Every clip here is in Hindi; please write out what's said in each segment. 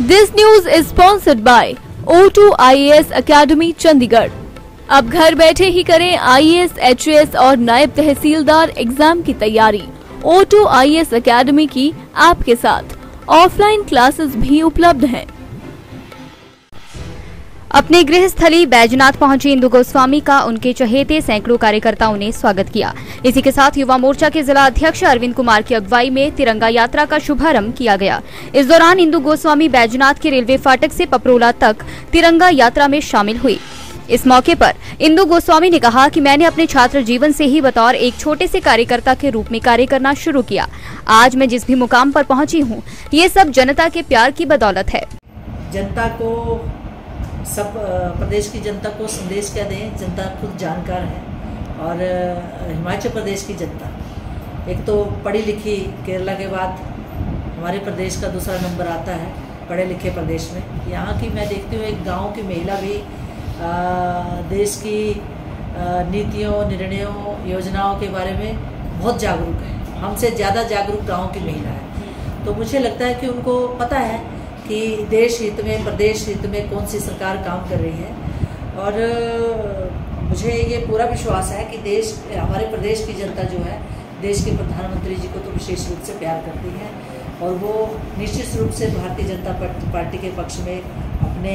This news is sponsored by O2 IAS academy Chandigarh. अब घर बैठे ही करें IAS, HAS और नायब तहसीलदार एग्जाम की तैयारी। O2 IAS अकेडमी की आपके साथ ऑफलाइन क्लासेस भी उपलब्ध हैं। अपने गृह स्थली बैजनाथ पहुंची इंदु गोस्वामी का उनके चहेते सैकड़ों कार्यकर्ताओं ने स्वागत किया। इसी के साथ युवा मोर्चा के जिला अध्यक्ष अरविंद कुमार की अगुवाई में तिरंगा यात्रा का शुभारंभ किया गया। इस दौरान इंदु गोस्वामी बैजनाथ के रेलवे फाटक से पपरोला तक तिरंगा यात्रा में शामिल हुई। इस मौके पर इंदु गोस्वामी ने कहा कि मैंने अपने छात्र जीवन से ही बतौर एक छोटे से कार्यकर्ता के रूप में कार्य करना शुरू किया। आज मैं जिस भी मुकाम पर पहुंची हूं, ये सब जनता के प्यार की बदौलत है। जनता को सब प्रदेश की जनता को संदेश क्या दें, जनता खुद जानकार है। और हिमाचल प्रदेश की जनता एक तो पढ़ी लिखी, केरला के बाद हमारे प्रदेश का दूसरा नंबर आता है पढ़े लिखे प्रदेश में। यहाँ की मैं देखती हूँ एक गांव की महिला भी देश की नीतियों, निर्णयों, योजनाओं के बारे में बहुत जागरूक है। हमसे ज़्यादा जागरूक गाँव की महिला है। तो मुझे लगता है कि उनको पता है कि देश हित में, प्रदेश हित में कौन सी सरकार काम कर रही है। और मुझे ये पूरा विश्वास है कि हमारे प्रदेश की जनता जो है देश के प्रधानमंत्री जी को तो विशेष रूप से प्यार करती है और वो निश्चित रूप से भारतीय जनता पार्टी के पक्ष में अपने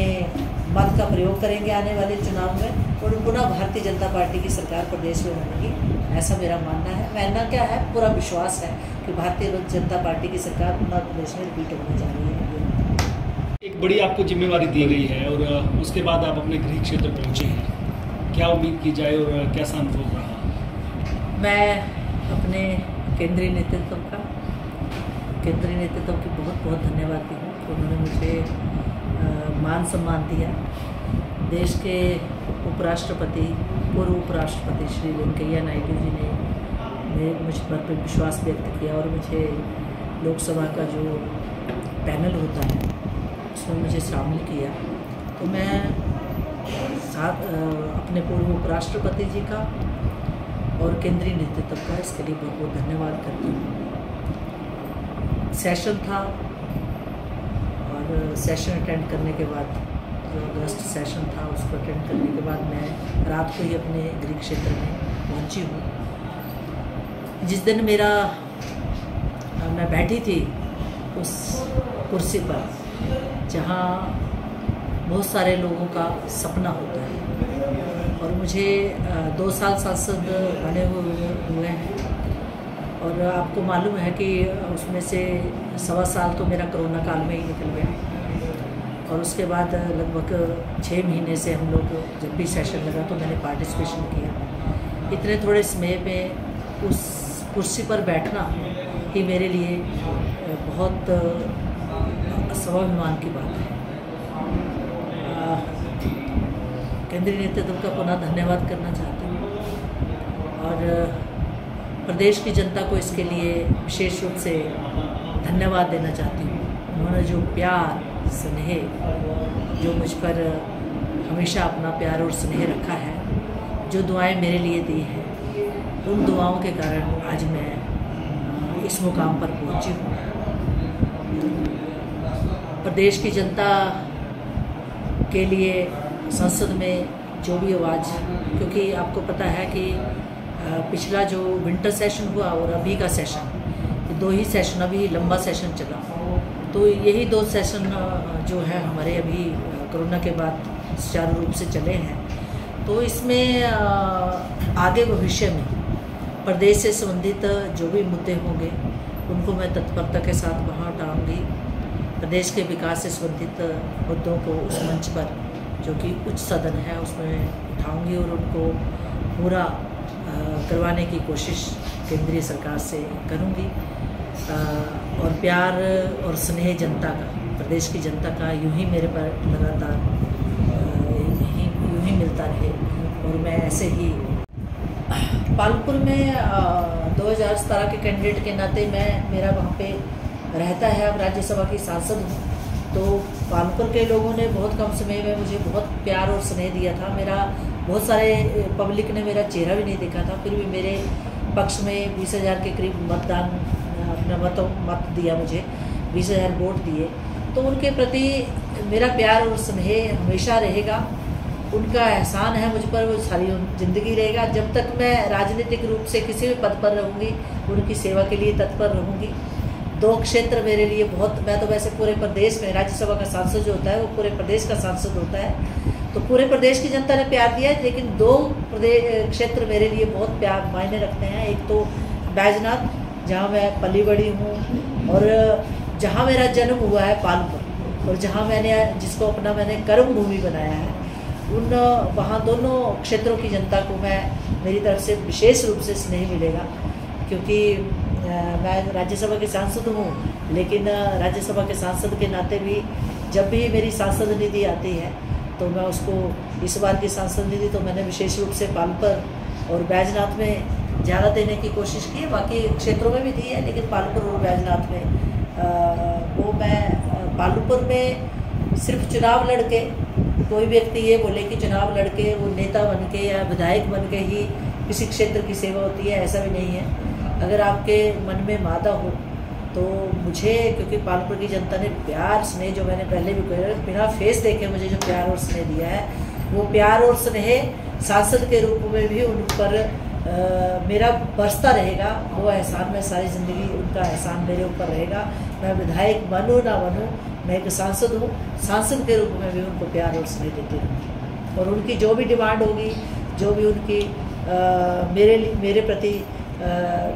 मत का प्रयोग करेंगे आने वाले चुनाव में और पुनः भारतीय जनता पार्टी की सरकार प्रदेश में बनेगी, ऐसा मेरा मानना है। मानना क्या है, पूरा विश्वास है कि भारतीय जनता पार्टी की सरकार पुनः प्रदेश में रिपीट होने जा रही है। एक बड़ी आपको जिम्मेवारी दी गई है और उसके बाद आप अपने गृह क्षेत्र पहुंचे हैं, क्या उम्मीद की जाए और कैसा अनुभव रहा? मैं अपने केंद्रीय नेतृत्व की बहुत बहुत धन्यवाद दी हूँ। उन्होंने मुझे मान सम्मान दिया। देश के उपराष्ट्रपति, पूर्व उपराष्ट्रपति श्री वेंकैया नायडू जी ने मुझ पर विश्वास व्यक्त किया और मुझे लोकसभा का जो पैनल होता है उसमें मुझे शामिल किया। तो मैं अपने पूर्व उपराष्ट्रपति जी का और केंद्रीय नेतृत्व का इसके लिए बहुत बहुत धन्यवाद करती हूँ। सेशन था और सेशन अटेंड करने के बाद, जो अगस्त सेशन था उसको अटेंड करने के बाद मैं रात को ही अपने गृह क्षेत्र में पहुँची हूँ। जिस दिन मैं बैठी थी उस कुर्सी पर जहाँ बहुत सारे लोगों का सपना होता है और मुझे 2 साल सांसद बने हुए हैं और आपको मालूम है कि उसमें से 1.25 साल तो मेरा कोरोना काल में ही निकल गया और उसके बाद लगभग 6 महीने से हम लोग जब भी सेशन लगा तो मैंने पार्टिसिपेशन किया। इतने थोड़े समय में उस कुर्सी पर बैठना ही मेरे लिए बहुत स्वाभिमान की बात है। केंद्रीय नेतृत्व का पुनः धन्यवाद करना चाहती हूँ और प्रदेश की जनता को इसके लिए विशेष रूप से धन्यवाद देना चाहती हूँ। उन्होंने जो प्यार, स्नेह, जो मुझ पर हमेशा अपना प्यार और स्नेह रखा है, जो दुआएं मेरे लिए दी हैं, उन दुआओं के कारण आज मैं इस मुकाम पर पहुँची हूँ। प्रदेश की जनता के लिए संसद में जो भी आवाज़, क्योंकि आपको पता है कि पिछला जो विंटर सेशन हुआ और अभी का सेशन, 2 ही सेशन, अभी लंबा सेशन चला, तो यही 2 सेशन जो है हमारे अभी कोरोना के बाद सुचारू रूप से चले हैं। तो इसमें आगे भविष्य में प्रदेश से संबंधित जो भी मुद्दे होंगे उनको मैं तत्परता के साथ वहाँ उठाऊँगी। प्रदेश के विकास से संबंधित मुद्दों को उस मंच पर, जो कि उच्च सदन है, उसमें उठाऊंगी और उनको पूरा करवाने की कोशिश केंद्रीय सरकार से करूंगी। और प्यार और स्नेह जनता का, प्रदेश की जनता का यूं ही मेरे पर लगातार यूं ही मिलता रहे और मैं ऐसे ही पालपुर में 2017 के कैंडिडेट के नाते मेरा वहाँ पे रहता है। अब राज्यसभा की सांसद हूँ, तो पालपुर के लोगों ने बहुत कम समय में मुझे बहुत प्यार और स्नेह दिया था। बहुत सारे पब्लिक ने मेरा चेहरा भी नहीं देखा था, फिर भी मेरे पक्ष में 20,000 के करीब मतदान, अपना मत दिया मुझे, 20,000 वोट दिए। तो उनके प्रति मेरा प्यार और स्नेह हमेशा रहेगा। उनका एहसान है मुझ पर, वो सारी ज़िंदगी रहेगा। जब तक मैं राजनीतिक रूप से किसी भी पद पर रहूँगी, उनकी सेवा के लिए तत्पर रहूँगी। 2 क्षेत्र मेरे लिए बहुत, मैं तो वैसे पूरे प्रदेश में, राज्यसभा का सांसद जो होता है वो पूरे प्रदेश का सांसद होता है, तो पूरे प्रदेश की जनता ने प्यार दिया है। लेकिन 2 क्षेत्र मेरे लिए बहुत प्यार मायने रखते हैं। एक तो बैजनाथ, जहाँ मैं पली बड़ी हूँ और जहाँ मेरा जन्म हुआ है पालपुर, और जहाँ जिसको अपना मैंने कर्म भूमि बनाया है, वहाँ दोनों क्षेत्रों की जनता को मेरी तरफ से विशेष रूप से स्नेह मिलेगा। क्योंकि मैं राज्यसभा के सांसद हूँ, लेकिन राज्यसभा के सांसद के नाते भी जब भी मेरी सांसद निधि आती है तो मैं उसको, इस बार की सांसद निधि तो मैंने विशेष रूप से पालपुर और बैजनाथ में ज़्यादा देने की कोशिश की। बाकी क्षेत्रों में भी दी है, लेकिन पालपुर और बैजनाथ में वो मैं पालपुर में सिर्फ चुनाव लड़के, कोई व्यक्ति ये बोले कि चुनाव लड़के वो नेता बन के या विधायक बन के ही किसी क्षेत्र की सेवा होती है, ऐसा भी नहीं है। अगर आपके मन में मादा हो तो मुझे, क्योंकि पालपुर की जनता ने प्यार स्नेह, जो मैंने पहले भी कहा, बिना फेस देखे मुझे जो प्यार और स्नेह दिया है, वो प्यार और स्नेह सांसद के रूप में भी उन पर मेरा बरसता रहेगा। वो एहसान मैं सारी ज़िंदगी, उनका एहसान मेरे ऊपर रहेगा। मैं विधायक बनूँ ना बनूँ, मैं एक सांसद हूँ, सांसद के रूप में भी उनको प्यार और स्नेह देती रहूँगी। और उनकी जो भी डिमांड होगी, जो भी उनकी मेरे प्रति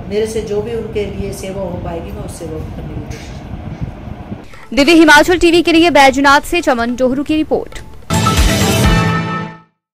मेरे से जो भी उनके लिए सेवा हो पाएगी, मैं उस सेवा करने की कोशिश करूँगी। दिव्य हिमाचल टीवी के लिए बैजनाथ से चमन जोहरू की रिपोर्ट।